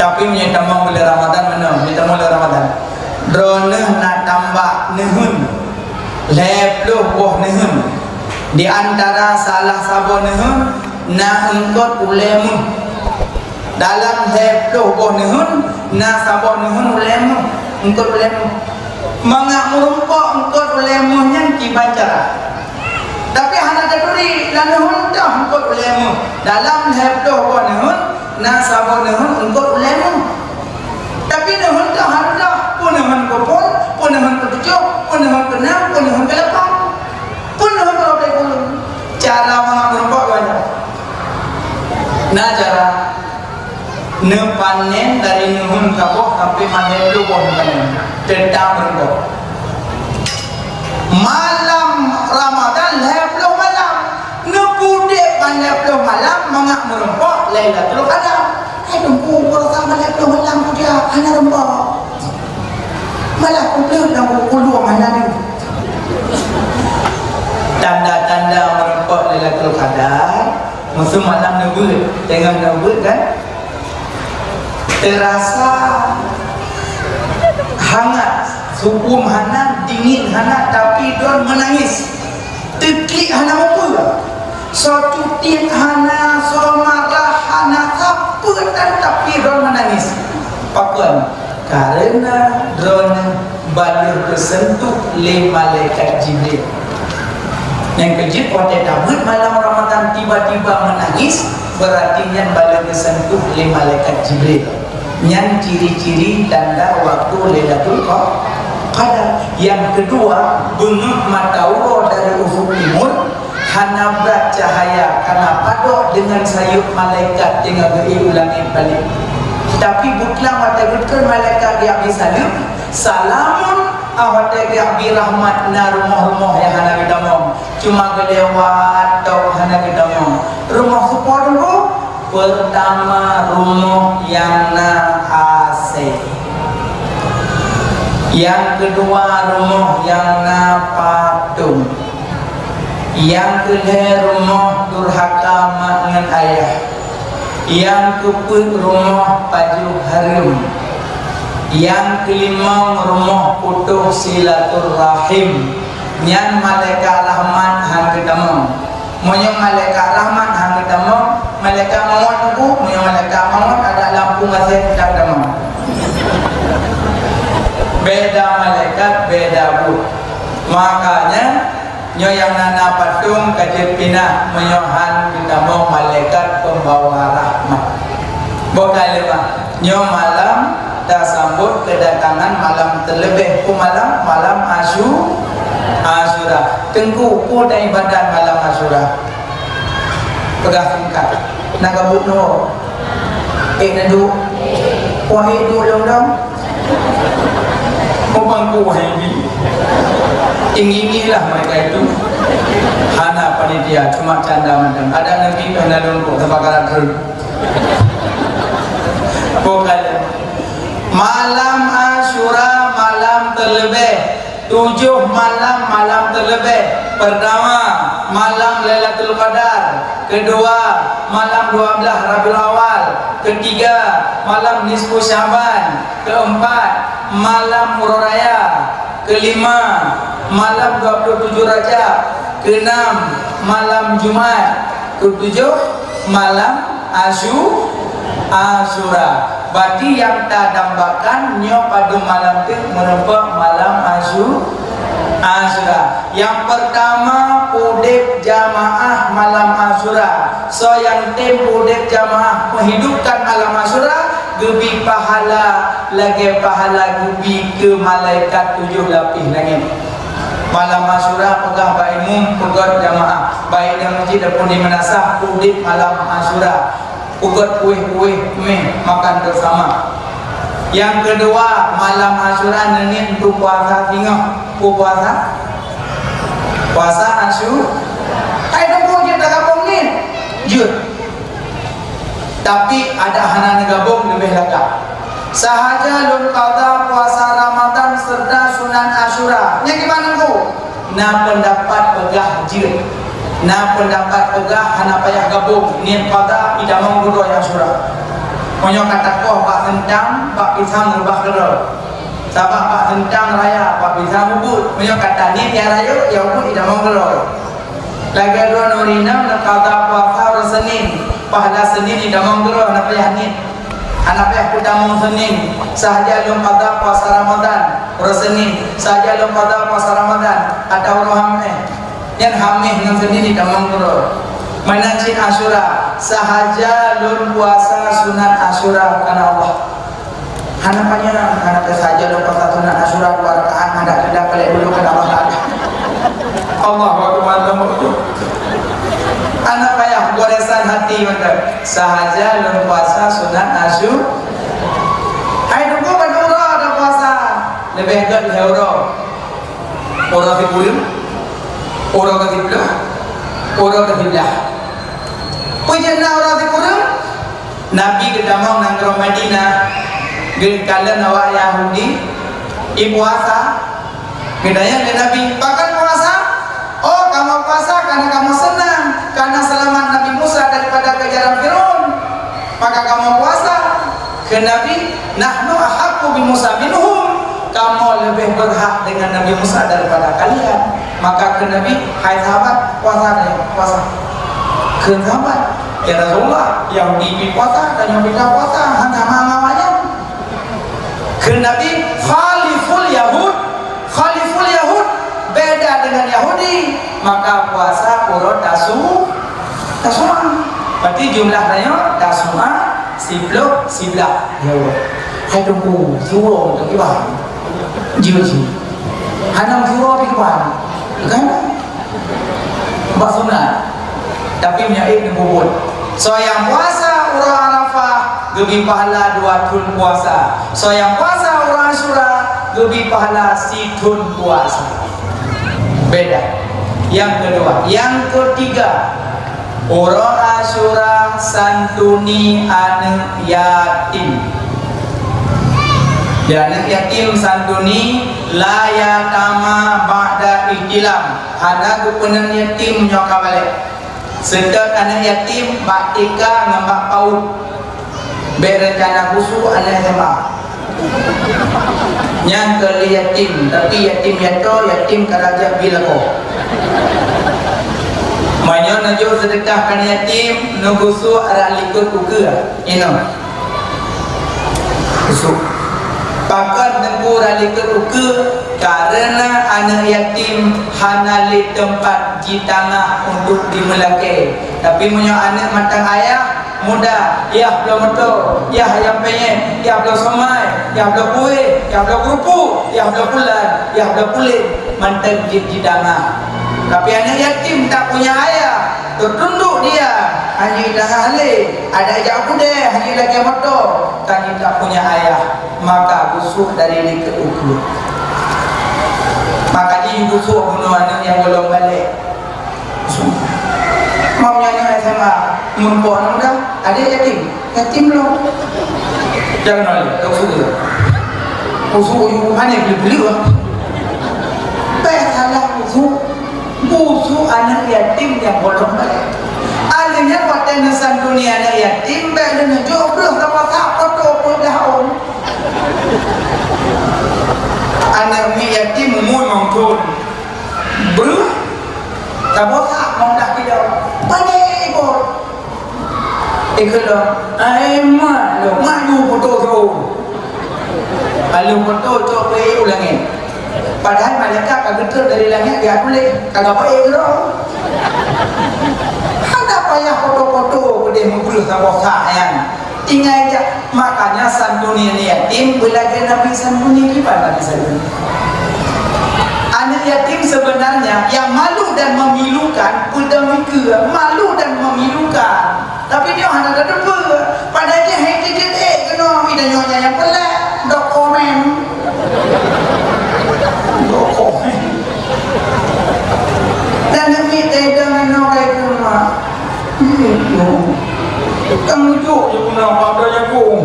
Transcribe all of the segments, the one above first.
Tapi menyetambang bila Ramadan mana? Menyetambang bila Ramadan drone nak tambah nehun lepluh boh nehun. Di antara salah sabo nehun na engkot ulemu dalam lepluh boh nehun na sabo nehun ulemu engkot ulemu mangak merumpok engkot ulemunya kibacara. Tapi hana daduri lanehun dah engkot ulemu dalam lepluh boh nehun na sabo nehun engkot ulemu. Tapi nehun dah harda pun nehun kopon, pun nehun ketujuh, pun nehun keenam, pun nehun ke-8, pun nehun ke-10. Cara mangak merumpok banyak. Nah cara nepanen dari nehun kapoh sampai manen lu boh panen tentang merumpok. Malam Ramadan lepluh malam, nepudek lepluh malam mangak merumpok Lailatul Qadar. Dumpu berasa malam belum malam dia hana rembak malah kumpul dan kumpul mana ni tanda-tanda merempak Lailatul Qadar musuh malam nebut tengah nebut kan terasa hangat sukum hana dingin hana tapi don menangis teklik hana apa so cuti hana so marah hana apa dan tapi drone menangis pakuan karena drone baru tersentuh oleh malaikat Jibril. Yang kejip pada tabut malam Ramadan tiba-tiba menangis berarti yang baru tersentuh oleh malaikat Jibril. Yang ciri-ciri tanda waktu Lailatul Qadar. Yang kedua, bengek mata Allah dari ufuk timur hana berat cahaya karena padok dengan sayup malaikat dengan berulangi balik. Tapi buklang wata betul malaikat dia habis salam salamun awata dia bi rahmat na rumah-rumah yang hana gedamong cuma gelewat atau hana gedamong rumah support dulu pertama rumah yang na AC, yang kedua rumah yang na patung, yang kedua rumah durhaka mak dengan ayah, yang keempat rumah baju harum, yang kelima rumah putus silaturrahim. Yang malaikat rahmat hang ketemu, monya malaikat rahmat hang ketemu, malaikat maut tu, monya malaikat maut ada lampu ngasih tak ketemu. Beda malaikat, beda bu. Makanya nyo yang nana patung kajet pina menyohan kita mau malaikat pembawa rahmat. Bukan lima nyo malam dah sambut kedatangan malam terlebih ku malam Asyura. Tengku ku dan ibadat malam Asyura. Pegah singkat. Nak gabut no. Nadu. Wahai dulu dong. Pemangku wahai ini. Tinggi-tinggilah mereka itu hana panitia cuma canda macam ada nabi kena lumpuh terbakaran terus. Pokoknya malam Asyura malam terlebih 7 malam terlebih. Pertama malam Lailatul Qadar, kedua malam 12 Rabiul Awal, ketiga malam nisfu Syaban, keempat malam Murah Raya, kelima malam 27 Rajab, keenam malam Jumat, ketujuh malam Asyura. Berarti yang tak dambakan nyo pada malam tu merupakan malam Asyura. Yang pertama pudek jamaah malam Asyura. So yang tim pudek jamaah menghidupkan malam Asyura, gebi pahala lagi pahala gebi ke malaikat 7 lapis langit. Malam Asyura pegah baikmu pegah jamaah baik dalam masjid ataupun di manasah pudek malam Asyura. Ugat kuih-kuih meh makan bersama. Yang kedua malam Asyura nenek tu puasa tinggal puasa Asyura. Ai dong kita gabung ni. Jur. Tapi ada hana gabung lebih lengkap. Sahaja lun qada puasa Ramadan serta sunan Asyura. Yang gimana ku? Na pendapat pegah jir. Na pendapat pegah hana payah gabung niat qada idamang guru yang Asyura. Punya kata kuah bak tentang bak pisang rubah kerol. Sabak bak tentang raya bak pisang ubud. Punya kata ni tiada raya ya ubud tidak mau kerol. Lagi dua norina nak kata puasa hari Senin. Pahala Senin tidak mau kerol nak payah ni. Anak payah kudamu Senin. Sahaja lom kata puasa Ramadan. Hari Senin. Sahaja lom kata puasa Ramadan. Ada orang hamil. Yang hamil dengan Senin tidak mau kerol. Menancin Asyura sahaja lun puasa sunat Asyura karena Allah. Hanapannya anak sahaja lun puasa sunat Asyura 2 rakaat ada tidak kelek dulu karena Allah ada. Allahu akbar. Anak payah goresan hati maka sahaja lun puasa sunat Asyura. Hai tunggu pada ada puasa lebih ke euro. Orang tidur, orang ketiduran, orang ketiduran. Pujianlah orang dikurang Nabi kedamang nanggro Madinah kala nawak Yahudi puasa kedaya Nabi bahkan puasa oh kamu puasa karena kamu senang karena selamat Nabi Musa daripada kejaran Firaun maka kamu puasa ke Nabi nahnu ahaqqu bi Musa minhum kamu lebih berhak dengan Nabi Musa daripada kalian maka ke Nabi hai sahabat puasa deh puasa ke sahabat ya Rasulullah yang di puasa dan yang tidak puasa hanya mamanya ke Nabi khaliful Yahud beda dengan Yahudi maka puasa urut tasuma berarti jumlahnya tasuma siblah ya Allah hai tunggu suruh untuk ibadah jiwa sini hanam suruh ibadah kan mbak sunat tapi menyaik ngebubut so yang puasa urang Arafah lebih pahala 2 tahun puasa so yang puasa urang Asyura lebih pahala situn puasa beda yang kedua yang ketiga urang Asyura santuni anak yatim anak yatim santuni layatama ba'da ihtilam hana kepenan yatim nyoka balik sedang anak yatim bak tika ngambak paut berencana busuk anak SMA yang kali yatim tapi yatim yatim karaja bilako manyo najo sedekah kan yatim nugusu ara likut uga ino busuk pakar nengku ralikut uga karena anak yatim hanali tempat di tanah untuk dimelakai tapi punya anak matang ayah muda ya belum betul ya ayam penyet ya belum somai ya belum kue ya belum kerupuk ya belum bulan ya belum kulit manteng di tanah tapi anak yatim tak punya ayah tertunduk dia hanya dah ahli ada jauh deh hanya lagi motor kan tak punya ayah maka busuk dari liket ukur maka dia busuk bunuh anak yang belum balik mau nyanyi SMA mumpuk anak muda ada yatim belum jangan oleh tak busuk you mana beli-beli lah salah busuk anak yatim yang belum balik alihnya paten nasan dunia anak yatim dan jodoh sama tak foto pun dah om anak yatim umur mangkun beruh tak bosak mau dah tidak pandai ikut ikutlah mak lo maju foto tu alu foto tu play ulangin padahal malaikat kagak dari langit dia boleh kagak apa ero ada payah foto-foto dia membunuh sama yang tinggal aja makanya santuni ini yatim belajar Nabi santuni gimana Nabi santuni anak yatim sebenarnya yang malu dan memilukan udah mikir malu dan memilukan tapi dia hanya ada debu padahal dia hei kena dan nyonya yang pelik dokumen dan demi dengan orang rumah kamu juga punya padanya pun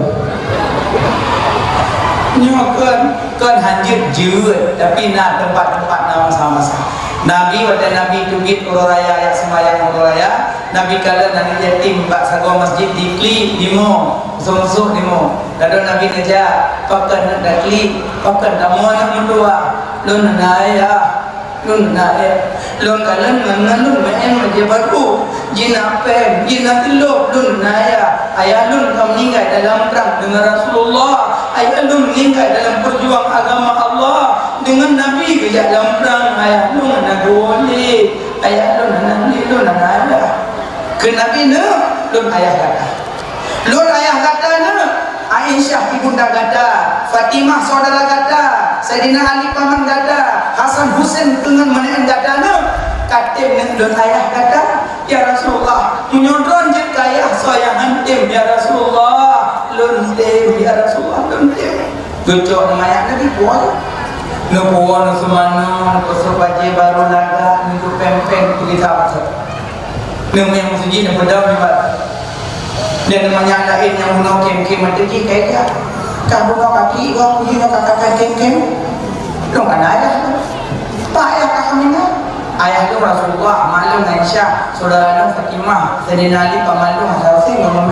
nyokan kan hanjir jeut tapi nak tempat-tempat nama sama-sama Nabi pada Nabi tugit ururaya yang sembahyang ururaya Nabi kala nang yatim bak sago masjid dikli dimo musuh-musuh dimo lalu Nabi ngajak pakan dakli pakan damo nak mendua lun naya lun kalan nganun main maje baru jina pen jina tilop lun naya ayah lun kam meninggal dalam perang dengan Rasulullah ayah lun meninggal dalam perjuang agama Allah dengan Nabi ke dalam perang ayah lun nak boleh ayah lun nanti lun naya ke Nabi ne lun ayah kata ne Aisyah ibunda kata Fatimah saudara kata Sayyidina Ali paman kata Hasan Husain dengan menekan kata ne katim ne lun ayah kata ya Rasulullah menyodron je kaya saya hantim ya Rasulullah lun tim ya Rasulullah lun tim gecok nama Nabi puan nubuan semana pasal baje baru laga niku pempeng pergi sahabat nemu yang musiji dan berdam libat dan namanya lain yang bunuh kem-kem mati ji kayak dia kah bunuh kaki kau puji nak kakak kem-kem dong kan ayah pak ayah kakak mina ayah tu Rasulullah malu Aisyah saudara lu Fatimah Sayyidina Ali pamalu Hasan ngomong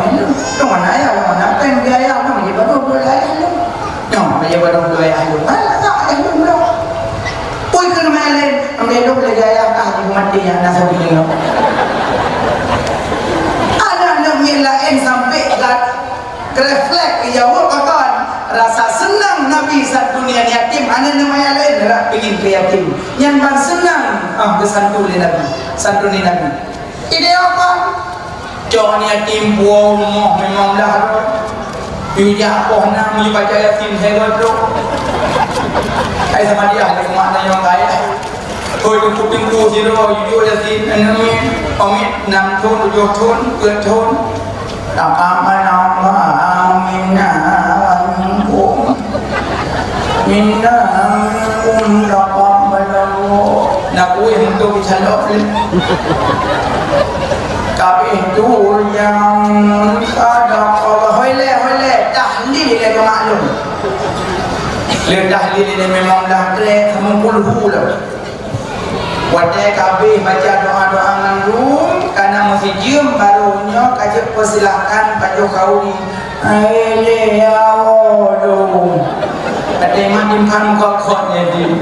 dong kan ayah dong kan apa yang dia ayah dong menjadi baru dua ayah lu dong menjadi baru dua ayah lu mana tak ayah lu dong pui ke nama lain ambil dong lagi ayah kah ibu mati yang nasa bilang lain sampai ke refleks jawab kawan rasa senang Nabi saat dunia yatim ada namanya lain adalah ingin ke yatim yang senang ke santuni Nabi santuni Nabi ini apa jangan yatim buah rumah memang dah punya apa nak baca yatim saya bro saya sama dia ada makna yang kaya kau itu kuping tu siro jujur yatim ini pamit 6 tahun 7 tahun 8 tahun Taqabbal minna wa minkum minna minkum taqabbalallahu nak kuih untuk bicara tapi itu yang sadaqallah hole tahlil dia ke maklum le tahlil ini memang dah trek sama puluh lah wadai kabeh baca doa-doa ngandung karena mesti jiem barunya kajak persilahkan Pak Jokowi aile ya odo ada manimpan kokot ya di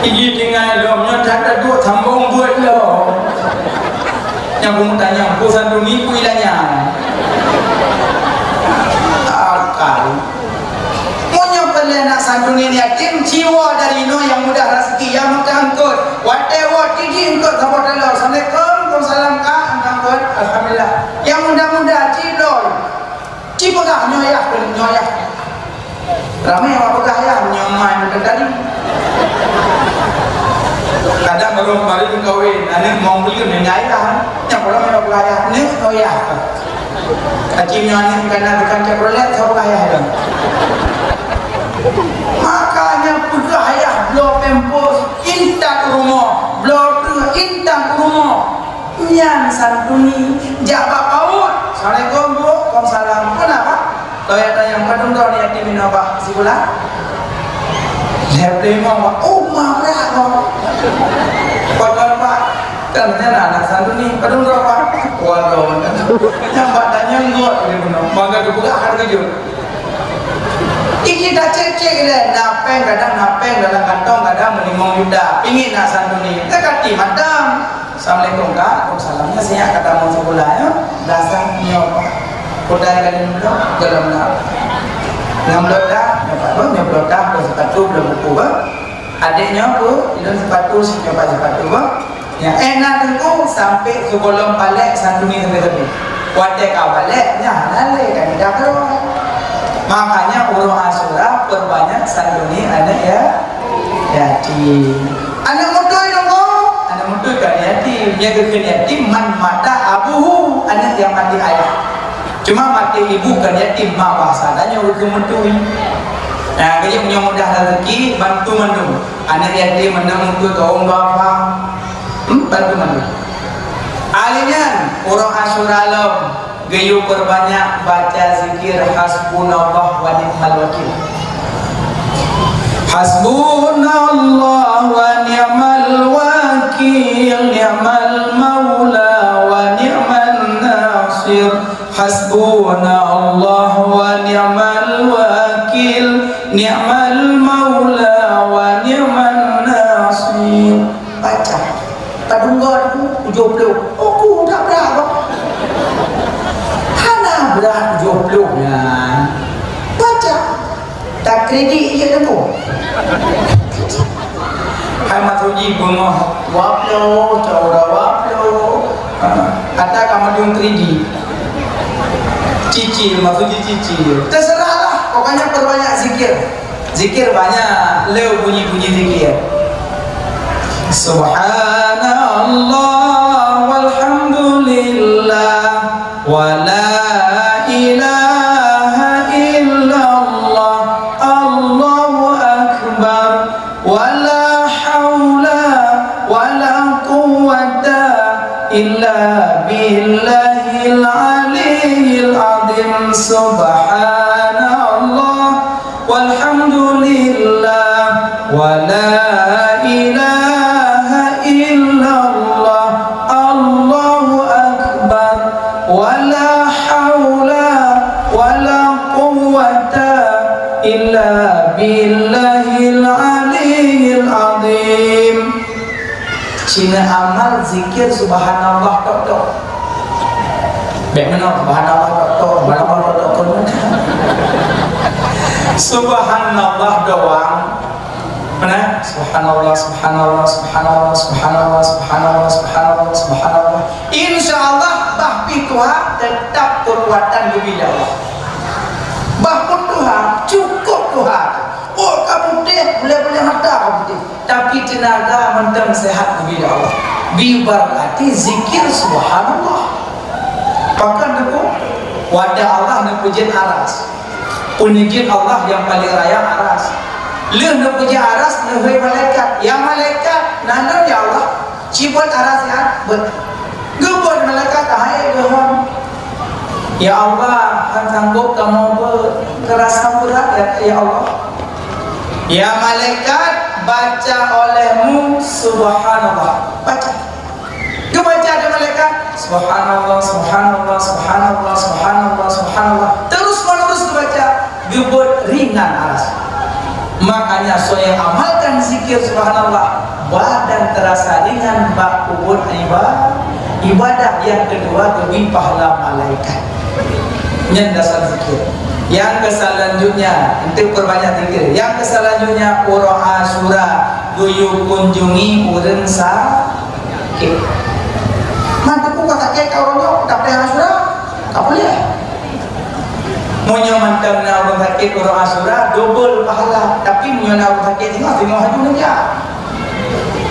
ini dengan domnya tak ada sambung buat lo yang aku tanya pusan dunia kuilanya akal nak sanduni yatim jiwa dari no yang mudah rezeki yang mudah angkut whatever tinggi angkut sama dalam assalamualaikum salam kak angkut alhamdulillah yang mudah-mudah cidol cipegah nyoyah ramai yang apakah ya nyomai mudah tadi kadang baru kembali ke kawin ini mau beli menyai lah yang kalau memang apakah ini nyoyah kacimnya ini karena bukan caprolet apakah ya makanya budaya blok tempos intak rumah blok intak rumah yang santuni jabak paut assalamualaikum bu waalaikumsalam kenapa kau yang kadung kau ni yatim apa sikulah lepas mau oh marah kau kalau pak ternyata anak santuni kadung kau pak waduh yang badannya ngot ni benar bangga dibuka harga jujur iki dah cek-cek dia napeng kadang napeng dalam kantong kadang menimong yuda ingin nak santuni dekati madam assalamualaikum kak salamnya saya kata mau sekolah ya dasar nyok kodai kalian belum dalam nak ngambil dah nyok dah sepatu belum buku adiknya bu itu sepatu si nyoba sepatu yang enak tu sampai sebelum balik santuni sampai wadai kau baliknya halal kan dah terus makanya urung Asyura perbanyak sanduni anak ya yatim anak mudoi dong anak mudoi kan yatim yang kekal yatim man mata abuhu anak yang mati ayah cuma mati ibu kan yatim mak bahasanya urung mudoi nah kaya punya mudah rezeki bantu mandu anak yatim menang untuk kaum bapa bantu mandu alinya urung Asyura lom gayu perbanyak baca zikir hasbunallah wa ni'mal wakil hasbunallah wa ni'mal wakil ni'mal maula wa Hasbunallah wa ni'mal wakil, ni'mal maula wa ni'man nasir. Baca padungga aku 70. Aku tak berapa. Hana berat 70 nya. Baca tak kredit je tu. Hai matuji bunga waplo caura waplo kata kamu diung 3D cicil matuji cicil terserahlah pokoknya perbanyak zikir banyak leu bunyi zikir subhanallah walhamdulillah wala ilaha illallah Allahu akbar wala haula wala quwwata illa billahil aliyyil azim subhanallah walhamdulillah wala ilaha illallah Allahu akbar wala haula wala quwwata illa billahil aliyyil azim. Cina amal zikir subhanallah tok. Bagaimana subhanallah tok? Subhanallah doang. Mana? Subhanallah. Insyaallah bahpi Tuhan tetap kekuatan bila Allah. Bahpun Tuhan cukup Tuhan. Oh kamu deh boleh mata kamu deh. Tapi tenaga mentang sehat bila Allah. Bibarkati zikir subhanallah. Bahkan aku wadah Allah nak pujian aras. Punijin Allah yang paling raya aras. Leh nak puji aras leh malaikat. Yang malaikat nana ya Allah. Ciput aras ya. Gebut malaikat hai Tuhan. Ya Allah, kan sanggup kamu berkerasa berat ya Allah. Ya malaikat baca olehmu subhanallah. Baca. Dia baca ada malaikat subhanallah. Terus menerus dibaca. Gebut ringan aras. Makanya saya amalkan zikir subhanallah. Badan terasa ringan bak kubur ibadah yang kedua lebih pahala malaikat. Yang dasar zikir. Yang keselanjutnya untuk perbanyak zikir. Yang keselanjutnya urang Asyura guyu kunjungi urang sakit. Mantu kata ke orang tak boleh Asyura, tak boleh. Munyo mantang na urang sakit urang Asyura double pahala, tapi munyo na urang sakit tengok haju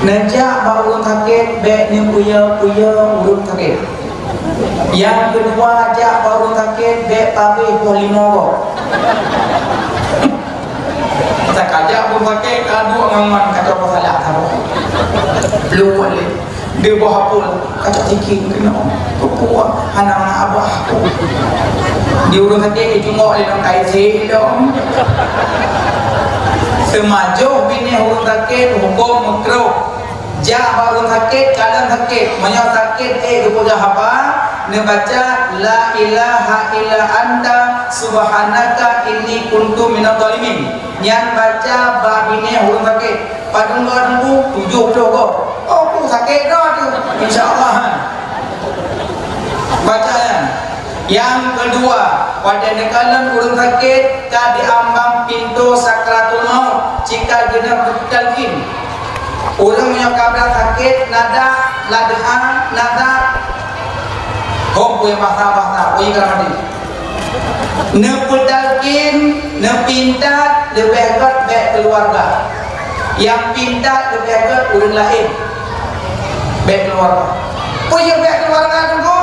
Najak baru sakit bek ni puya urang sakit. Yang kedua ajak baru sakit bek pabrik polimogo. Tak ajak baru sakit adu ngaman kata pasalah tahu. Belum boleh. Dia bawa pun kata tikin kena kepuak anak abah aku. Dia urang sakit cuma oleh nak kait dong. Semaju bini urang sakit hukum makruh. Jak baru sakit, kadang sakit, banyak sakit, kepada apa? Membaca la ilaha illa anta subhanaka inni kuntu minadh dhalimin. Yang baca babine huruf sakit. Padung gadu 70 kok. Oh, aku sakit dah tu. Insya-Allah. Baca ya. Yang kedua, pada nekalan huruf sakit ka diambang pintu sakratul maut jika genap talqin. Orang yang kabel sakit nada ladaan nada hom punya bahasa punya mati ne putalkin ne pintat lebih kat baik keluarga yang pintat lebih kat orang lain baik keluarga punya baik keluarga tu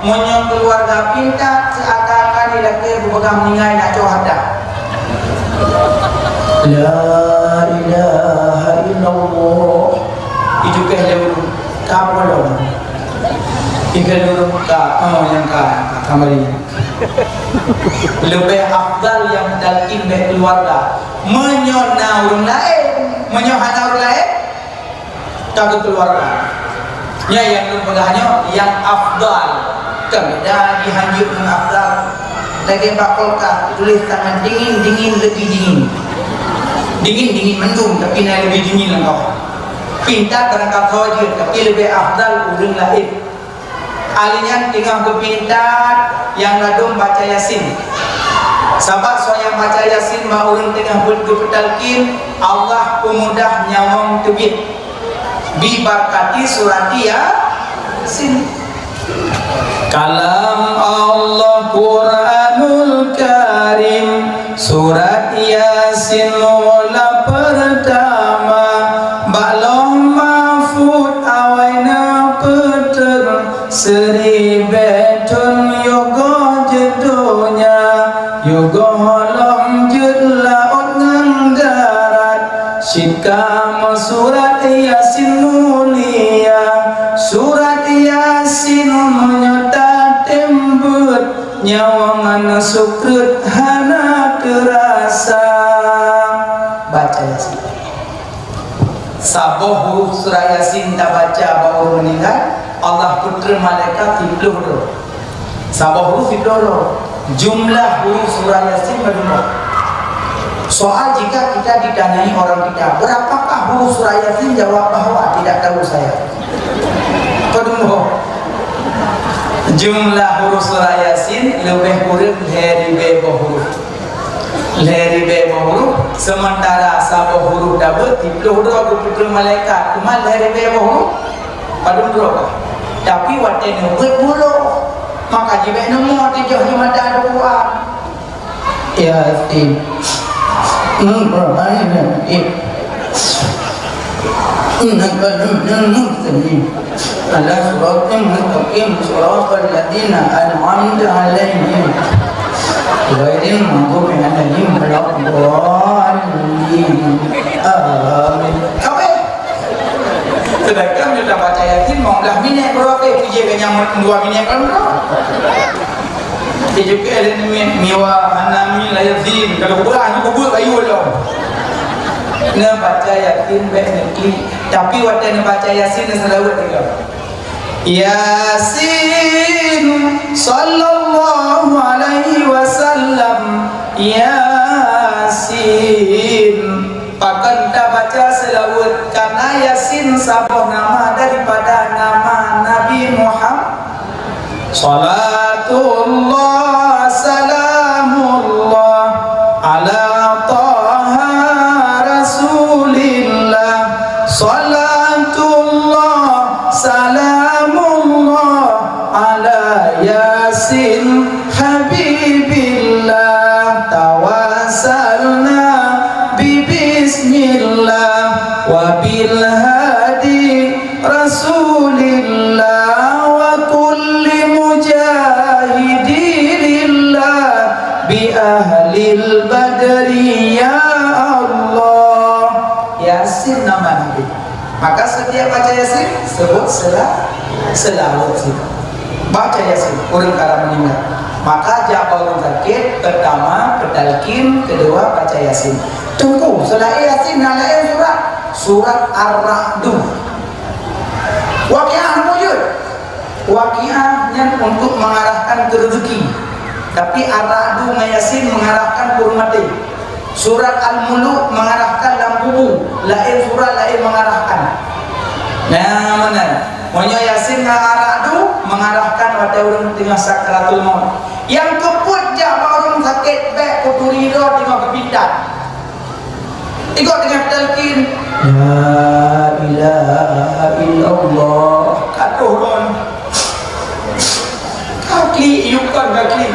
menyong keluarga pintat seakan-akan dilaki berpegang meninggal nak cohadah la ilaha illallah itu kehlul kapolong ikalur ka yang ka kamari lebih afdal yang talqin be keluarga menyona orang lain menyohana orang lain tak keluarga ya yang lebihnya yang afdal Kami dah dihanjur mengafdal. Lagi bakolkan tulis tangan dingin lebih dingin mendung tapi nak lebih dingin lah kau. Pintar berangkat saja tapi lebih afdal urang lain. Alinya tengah berpintar yang ladum baca Yasin. Sebab soal baca Yasin ma urang tengah berpetalkin Allah pemudah nyawang tebit. Bibarkati surat Yasin. Kalam Allah Quranul Karim surat Yasin mula pertama Ba'loh mahfud awaina peter seribetun yoga jedonya yoga holam jedlaut nganggarat syikam surat Yasin mulia surat Yasin menyata tembut nyawangan sukrut hana terasa. Baca Yasin. Saboh huruf surah Yasin tak baca baru meninggal Allah putra malaikat ibluh roh. Saboh huruf ibluh roh. Jumlah huruf surah Yasin berapa? Soal jika kita ditanyai orang kita berapakah huruf surah Yasin, jawab bahwa tidak tahu saya. Kedua, jumlah huruf surah Yasin lebih kurang dari huruf. Sementara sabah huruf dapat dipuluh dua putra malaikat cuma dari huruf pada dua. Tapi waktu ni berbulu maka jika nemu tujuh lima dah dua. Yasin. على صراط مستقيم صراط الذين أنعمت عليهم غير المغضوب عليهم ولا الضالين آمين. Sedangkan kita baca Yasin mau dah minyak berapa? Puji kenyang 2 minyak kan? Juga ada miwa hanami layazin kalau Quran kubur kayu loh. Nak baca Yasin baik ni. Tapi waktu nak baca Yasin selawat juga. Yasin sallallahu alaihi wasallam Yasin. Pakan tak baca selawat karena Yasin sabah nama daripada nama Nabi Muhammad. Salatullah salamullah ala taha rasulillah. Salatullah salamullah ala Yasin habibillah. Tawasalna bismillah wa bil hadi rasulillah wa kulli mujahidilillah bi ahlil badri ya Allah. Yasin nama Nabi. Maka setiap baca Yasin sebut selawat sih. Baca Yasin orang kara meninggal. Maka jawab orang sakit pertama bertalkin, kedua baca Yasin. Tunggu selain Yasin dan lain surat Ar-Ra'd. Waqiah wujud. Waqiahnya untuk mengarahkan ke rezeki. Tapi Ar-Ra'd Yasin mengarahkan ke mati. Surat Al-Muluk mengarahkan lampu, lain surat lain mengarahkan. Nah mana? Monya Yasin Ar-Ra'd mengarahkan pada orang tengah sakaratul maut. Yang keput jah orang sakit baik puturi dah tengah berpindah. Ikut dengan talqin la ilaha illallah katuron kaki iukan kaki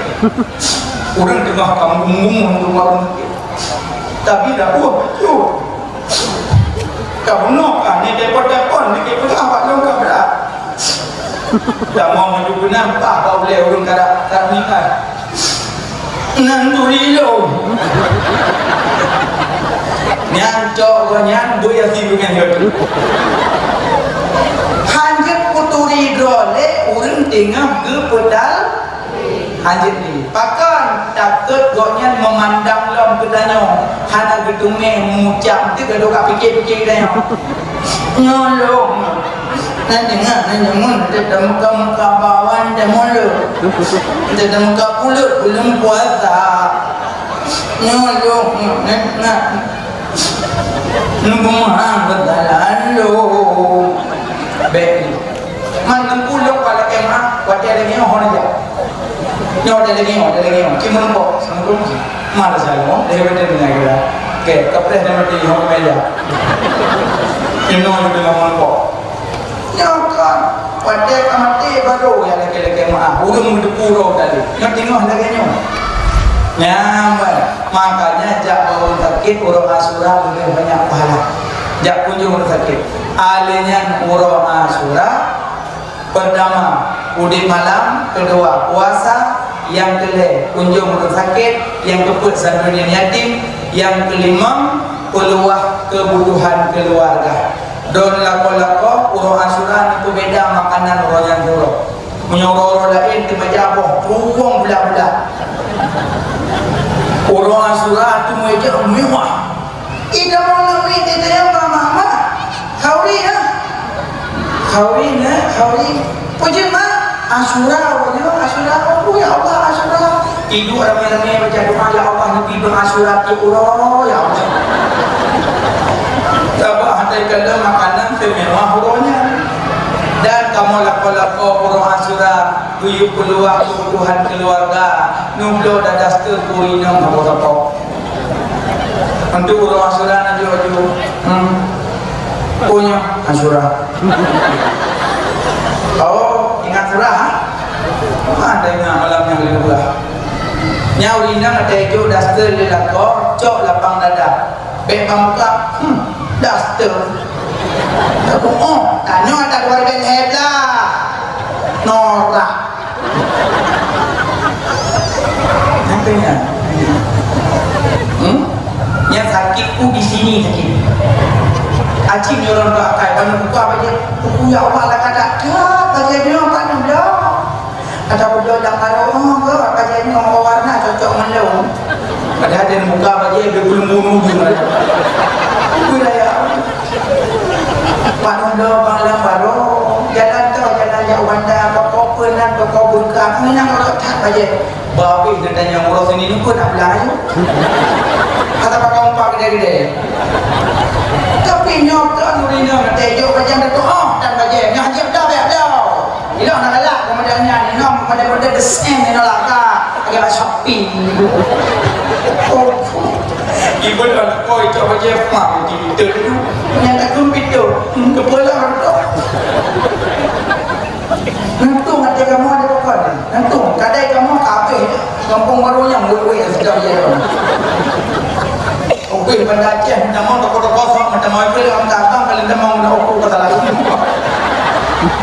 orang tengah kampung untuk warung tapi dah tu kamu nak ni telepon ni kita awak dong tak dah mau maju nampak kau boleh orang kada nikah nan dulu nyan cok nyan boya si dengan hidup hanjat puturi drole urang tengah ke pedal hanjat ni pakan takut goknya memandang lom kedanyo hana gedume mucam tu gaduh ka pikir-pikir dah nyolong Nanti ada muka-muka bawan dan mulut. Ada muka pulut belum puasa. Nyolong nak nunggu mahal berjalan lo. Baik. Mana pulut pada kemah, pada lagi orang dia. Nyawa ada lagi. Kimun kok, sanggup mana saya dia betul dengan kita. Okay, kapres nama di orang meja. Kino juga ngomong kok. Nyakan, pada kamati baru yang lagi maaf. Urung puro tadi. Yang tengok lagi nyawa. Nyamban. Makanya jak orang sakit, orang asura lebih banyak pahala. Jak kunjung orang sakit. Alenya orang asura pertama udip malam, kedua puasa, yang kelima kunjung orang sakit, yang keempat santunan yatim, yang kelima peluah kebutuhan keluarga. Don lako-lako urang asuran itu beda makanan orang yang buruk. Menyuruh orang lain ke majaboh, ruang budak-budak. Urang asuran itu meja mewah. Ida mau nabi kita yang mama. Khauri ya. Khauri. Puji mah asura, oh ya Allah asura. Ibu ramai-ramai baca doa ya Allah nabi doa asura ti urang ya Allah. Sabah hadai kala makanan semewah urangnya. Dan kamu lako-lako urang asura tujuh peluang kebutuhan keluarga nublo dadastur kuinam apa-apa. Untuk urang asura naju punya asura. Oh, ingat surah? Ada yang malam yang lelula. Nyawi nang ada jo daster lelako, cok lapang dada. Bebang muka, daster. Tapi tanya ada keluarga hebat. Norak. Nantinya. Yang sakit ku di sini sakit. Acing orang tak kai mana buka apa je? Buku ya Allah lah kata. Baca dia apa ni dah? Kata budak yang karo ke baca ni warna cocok melong. Padahal dia buka apa je dia belum bunuh juga. Buku dah ya. Pak Nondo Bangla baru jalan jauh bandar pokok penan pokok burka. Mana orang tak baca. Babi katanya orang sini ni pun nak belajar. Kata pak kaum pak gede-gede. Tapi nyok tak nurina nanti jauh macam tu dan baca ngajak dah biar dah. Ilah nak galak kemudiannya ni nom pada desain ni nak agak shopping. Oh. Ibu dah kau itu baca mak komputer tu. Yang tak komputer kepala tu. Nanti nanti kamu ada apa ni? Nanti kadai kamu kafe kampung baru yang boleh sudah dia. Okey pada Aceh nama toko-toko sok macam mana dia orang datang kalau dia mau nak ukur kata lagi.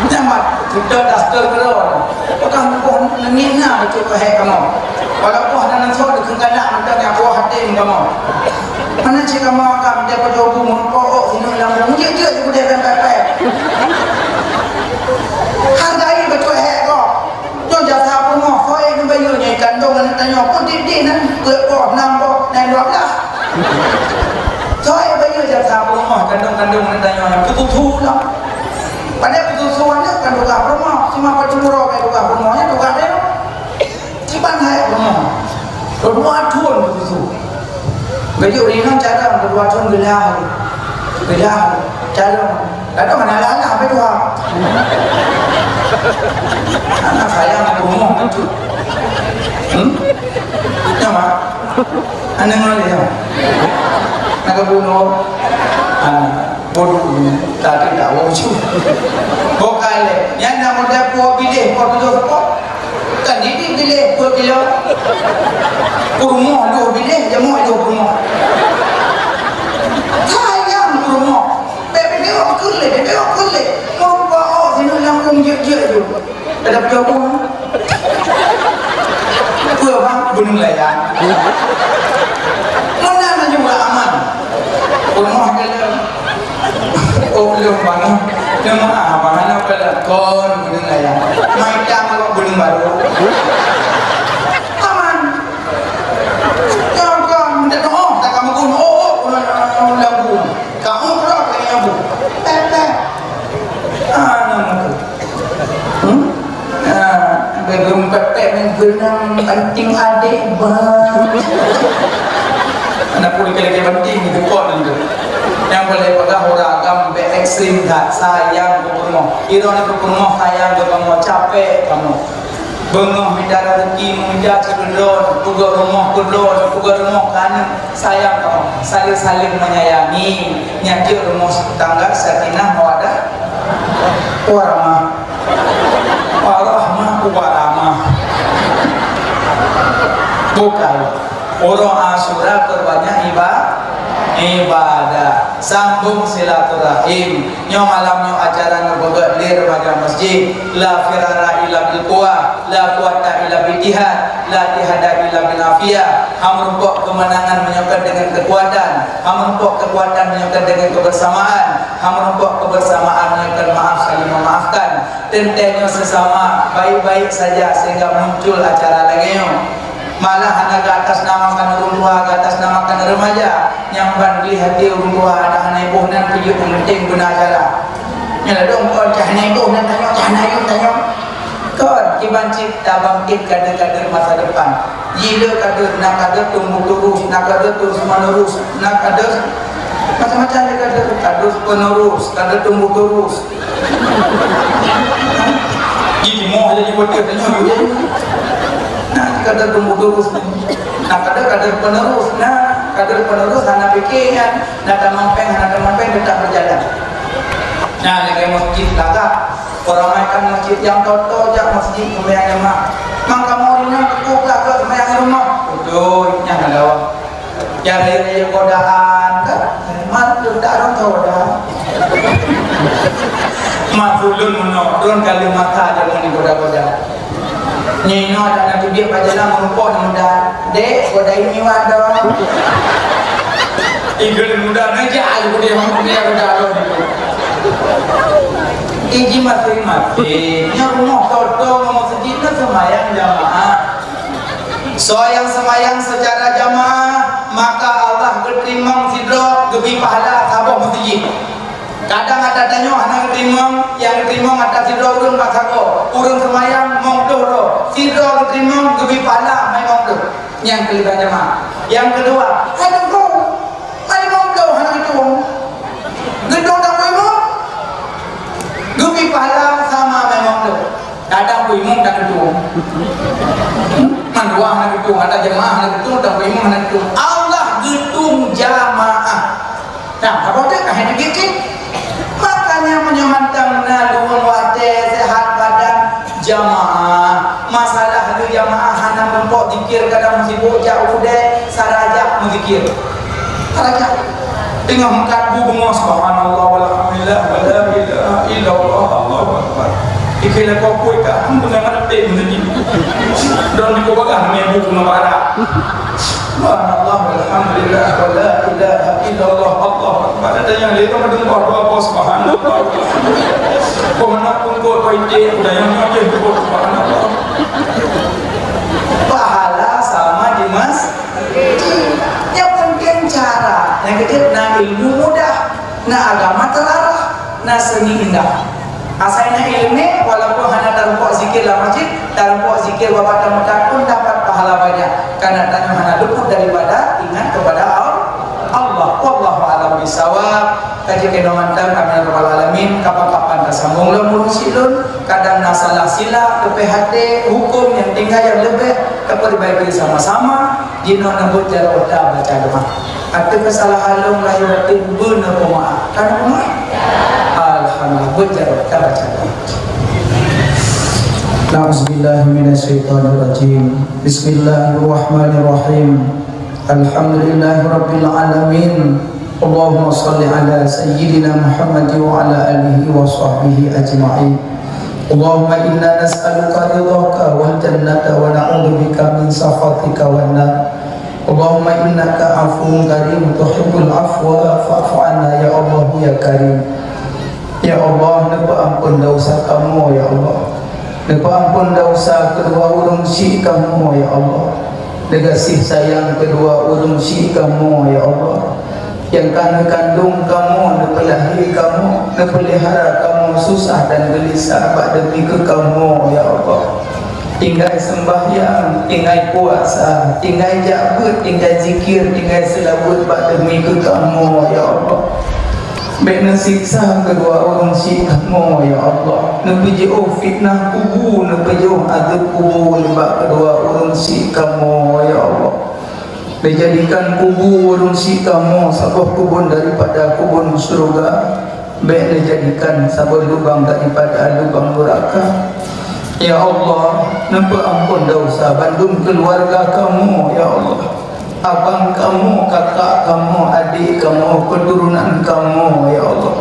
Nyamat sudah daster kerana. Bukan kau nangina betul ke hai kamu. Kalau kau nak sok dekat kanak macam yang kau hati kamu. Mana cik kamu akan dia kau jauh mengkau sini lang dia juga dia pepe. Hargai betul hai kau. Jom jasa pun kau ini bayunya kandung nak tanya kau didik nan kau nampak dan 12. Saya bayar jasa rumah kandung-kandung nak tanya betul lah. Pada betul ni kandung rumah cuma pada murah kandung rumahnya tukar dia. Cipan hai rumah. Rumah tuan betul. Bagi orang cara berdua tuan gelah cara. Ada mana lah apa tu? Anak saya nak rumah itu. Nama anak mana dia? Nak bunuh bodoh tak ada wujud. Bukan yang nak muda puak pilih kau tu apa? Kan ini pilih puak pilih. Rumah dua pilih, jamu dua rumah. Sayang rumah. Bebe orang kulit. Kau bawa sini langsung je tu. Ada jauh. Puak bang gunung layan. Mana juga aman. Rumah kena belum bangun. Nama apa nak kena kon gunung layan. Mai dah kalau gunung baru. Aman. Kau minta doa tak kamu gunung lagu. Kamu berapa yang bu? Pepe. Anak pun kali penting itu kok itu. Yang boleh pegang ragam be ekstrim dah sayang berumah. Iron itu berumah sayang berumah capek kamu. Bengong minta rezeki menja cedon, puga rumah kedon, puga rumah kanan sayang kamu. Saling menyayangi, nyati rumah tangga sakinah mawadah warahmah. Warahmah. Bukan orang Asyura berbanyak ibadah sambung silaturahim nyo malam nyo acara ngebeget lir pada masjid la firara illa bil quwa la quwata illa bil jihad la jihada illa bil afiyah hamrumpok kemenangan menyokat dengan kekuatan hamrumpok kekuatan menyokat dengan kebersamaan hamrumpok kebersamaan menyokat maaf saling memaafkan tentenyo sesama baik-baik saja sehingga muncul acara lagi malah anak ke atas namakan orang tua, ke atas namakan remaja yang bandi hati orang tua ada anak ibu dan tujuh penting guna acara nyala dong kau cahna ibu dan tanya kau kibancik tabangkit kader-kader masa depan jila kader, nak kader tumbuh terus nak kader terus menerus nak kader macam-macam kader penerus, kader tumbuh terus jadi mau jadi wakil tanya nah kader tumbuh terus nah kader penerus nah kader penerus anak pikiran nak mampeng tetap berjalan nah lagi masjid lagak orang makan masjid yang toto jak masjid kemayang lemak maka morinya kekuk lagak kemayang rumah betul yang ada jari godaan kan matu tak orang goda matulun menodon kalimat ada yang goda-goda Nino dan nanti dia pajalah merumput muda dek goda ini wadah igel muda aja ayo dia goda iji mati rumah toto ngomong sejitu semayang jamaah so yang semayang secara jamaah maka Allah ketimang sidro gebi pahala sabok masjid kadang ada tanya anak ketimang yang ketimang ada sidro urun pasako urun semayang mongdoro sidro ketimang gebi pahala main mongdo yang kelima jamaah yang kedua aduh kau main mongdo anak gedung tak main gebi pahala sama main mongdo kadang kuimung tak gedung mandua anak gedung ada jamaah anak gedung tak kuimung anak gedung Allah gedung jamaah nah apa dia kahit dikit makanya menyemantang naluun wate sehat badan jamaah masalah itu jamaah hana mempok zikir kadang masih bocah udah sarajak menzikir sarajak tengah mengkatbu bengos subhanallah walhamdulillah wala ilaha illallah Allahu akbar ikhlas kau kuih kat mendengar teh menzikir dan dikobakan menyebut nama subhanallah walhamdulillah wala ilaha illallah Allahu akbar ada yang lain orang dengar doa subhanallah kau mana pun kau ide udah yang aja kau subhanallah pahala sama di yang penting cara yang ketiga na ilmu mudah na agama terarah na seni indah asalnya ilmu walaupun hanya tarumpok zikir dalam masjid tarumpok zikir bapak temukan pun dapat pahala banyak karena tanya hanya luput daripada ingat kepada Allah wallahu a'lam bisawab kaji kedomantang kami rabbal alamin kapan-kapan tersambung lemur silun kadang nasalah sila ke PHT hukum yang tinggal yang lebih keperbaiki sama-sama jino nebut jarota baca doa ada kesalahan lung lahiratin benar maaf kan maaf alhamdulillah berjarota baca doa Bismillahirrahmanirrahim Bismillahirrahmanirrahim Alhamdulillahirabbil alamin Allahumma salli ala sayyidina Muhammad wa ala alihi wa sahbihi ajma'in Allahumma inna nas'aluka ridhaka wal jannata wa na'udzubika min sakhatika wan nar Allahumma innaka afuwwun karim tuhibbul afwa fa'fu 'anna ya Allah ya karim Ya Allah napa ampun dosa kamu ya Allah napa ampun dosa kedua urang si kamu ya Allah kasih sayang kedua urang si kamu ya Allah yang kandung kamu nepelahir kamu nepelihara kamu susah dan gelisah pada demi ke kamu ya Allah tinggal sembahyang, tinggal puasa, tinggal jabat, tinggal zikir, tinggal selawat demi ke kamu ya Allah. Baiklah siksa kedua orang si kamu ya Allah. Nabi jauh fitnah kubur, nabi jauh adab kubur lebak kedua orang si kamu ya Allah. Dijadikan kubur orang si kamu sebuah kubur daripada kubur surga. Baiklah jadikan sebuah lubang daripada lubang neraka. Ya Allah, nampak ampun dosa bandung keluarga kamu ya Allah. Abang kamu, kakak kamu, adik kamu, keturunan kamu ya Allah.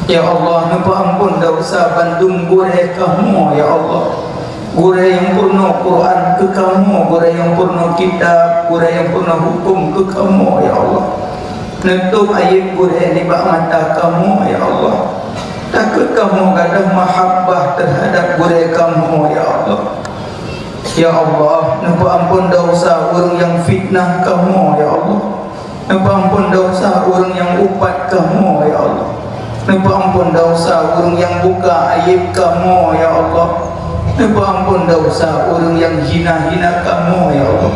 Ya Allah, nampak ampun dosa bandung gureh kamu ya Allah. Gureh yang purna Quran ke kamu, gureh yang purna kitab, gureh yang purna hukum ke kamu ya Allah. Nentuk ayat gureh di bak mata kamu ya Allah. Takut kamu gadah mahabbah terhadap gurih kamu ya Allah. Ya Allah, nampak ampun dosa orang yang fitnah kamu ya Allah. Nampak ampun dosa orang yang upat kamu ya Allah. Nampak ampun dosa orang yang buka aib kamu ya Allah. Nampak ampun dosa orang yang hina-hina kamu ya Allah.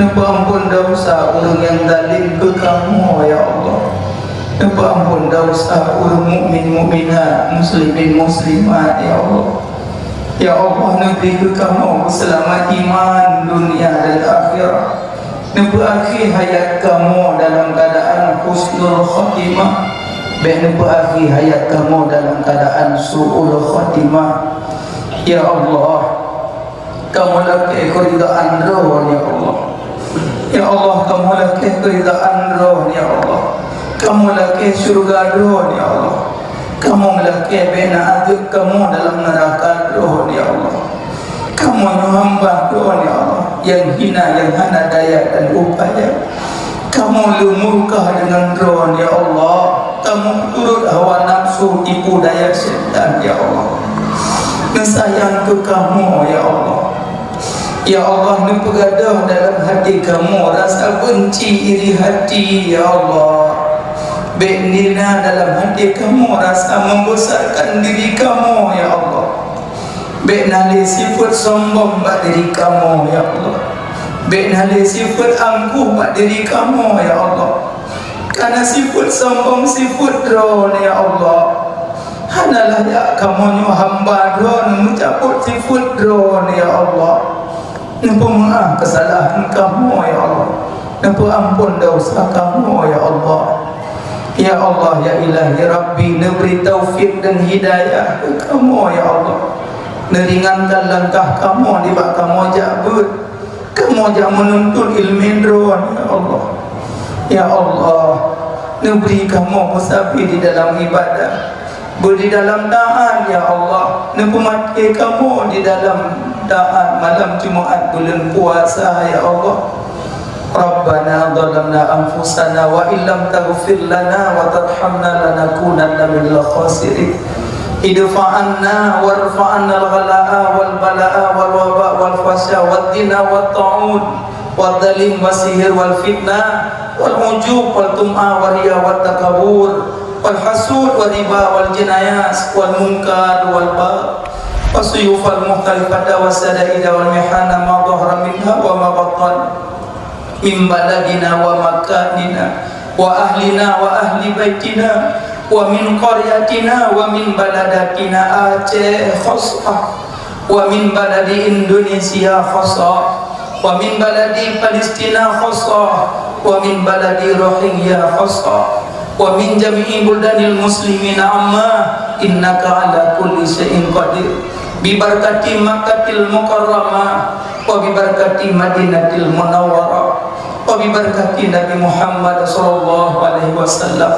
Nampak ampun dosa orang yang zalim ke kamu ya Allah. Nampak ampun dosa orang mukmin mukminat, muslimin muslimat ya Allah. Ya Allah, nabi ke kamu selamat iman dunia dan akhirat. Nampak akhir hayat kamu dalam keadaan husnul khatimah. Baik nampak akhir hayat kamu dalam keadaan su'ul khatimah. Ya Allah, kamu laki keridaan roh ya Allah. Ya Allah, kamu laki keridaan roh ya Allah. Kamu laki surga roh ya Allah. Kamu laki bina aduk kamu dalam neraka roh ya Allah. Kamu hamba roh ya Allah, yang hina, yang hana daya dan upaya. Kamu lumurkah dengan roh ya Allah. Kamu turut hawa nafsu tipu daya syaitan ya Allah. Sayang ke kamu ya Allah. Ya Allah, nepegadah dalam hati kamu rasa benci iri hati ya Allah. Bendina dalam hati kamu rasa membesarkan diri kamu ya Allah. Benali sifat sombong bak diri kamu ya Allah. Benali sifat angkuh bak diri kamu ya Allah. Karena sifat sombong sifat drone ya Allah. Hanalah ya kamu nyu hamba drone mencabut sifat drone ya Allah. Nampak maaf kesalahan kamu ya Allah. Nampak ampun dosa kamu ya Allah. Ya Allah, ya ilahi Rabbi, neberi taufik dan hidayah ke kamu ya Allah. Neringankan langkah kamu di bak kamu jabut. Kamu jangan menuntut ilmu drone ya Allah. Ya Allah, neberi kamu musafir di dalam ibadah, di dalam taat ya Allah. Nepemati kamu di dalam taat malam Jumaat bulan puasa ya Allah. Rabbana zalamna anfusana wa illam taghfir lana wa tarhamna lanakunanna minal khasirin. Idfa'anna warfa'anna al-ghala'a wal bala'a wal waba' wal fasya wad dina wat ta'ud wad dalim wasihir wal fitnah wal ujub wal tum'a wal riya wat takabur wal hasud wal riba wal jinayas wal munkar wal ba' wasuyuf wal muhtalifata wasada'ida wal mihana ma dhahara minha wa ma batan min baladina wa makanina wa ahlina wa ahli baitina wa min qaryatina wa min baladatina Aceh khasah wa min baladi Indonesia khasah wa min baladi Palestina khasah wa min baladi Rohingya khasah wa min jami'i buldanil muslimina amma innaka ala kulli syai'in qadir bi barakati Makkatil Mukarramah wa bi barakati Madinatil Munawwarah wa bi barakati Nabi Muhammad sallallahu alaihi wasallam.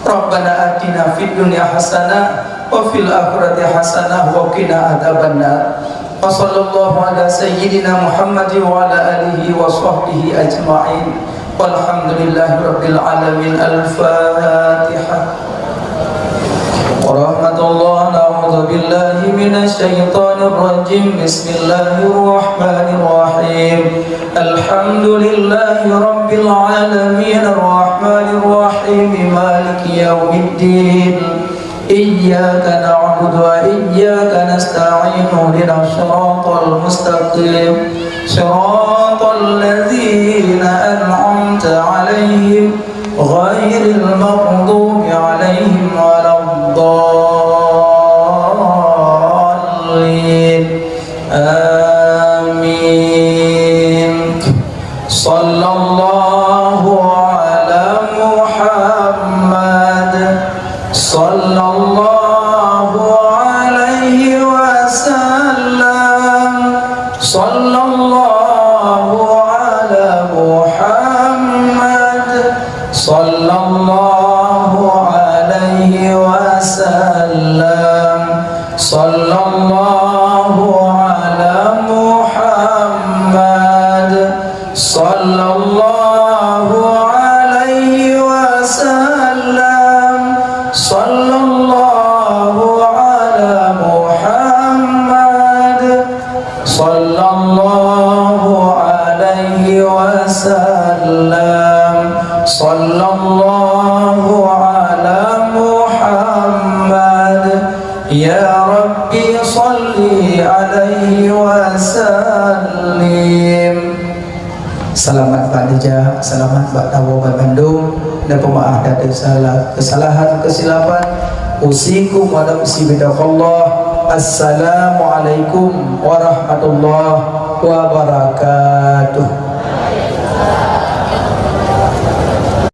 Rabbana atina fid dunya hasanah wa fil akhirati hasanah wa qina adzabannar. Wa sallallahu ala sayyidina Muhammad wa ala alihi wa sahbihi ajma'in. Walhamdulillahi rabbil alamin. Al-Fatihah. Warahmatullahi na'udzu billahi minasy syaithanir rajim. Bismillahirrahmanirrahim. Alhamdulillahi rabbil alamin arrahmanir rahim maliki yaumiddin. Iyyaka na'budu na'budu wa iyyaka nasta'in ihdinas siratal mustaqim siratal ladzina an'amta 'alaihim ghairil maghdubi 'alaihim waladdallin. Amin. Sallallahu ala Muhammad sallallahu alaihi wasallam. Sallallahu ala Muhammad sallallahu alaihi wasallam. Sallallahu ala Muhammad sallallahu alaihi wasallam. Sallallahu ala Muhammad sallallahu alaihi wasallam. Sallallahu ala Muhammad. Ya Rabbi salli alaihi wasallim. Selamat Khadijah, selamat Mbak Tawo Bandung, dan pemaaf dari kesalahan kesilapan. Usikum wa nafsi bidaqallah. Assalamualaikum warahmatullahi wabarakatuh.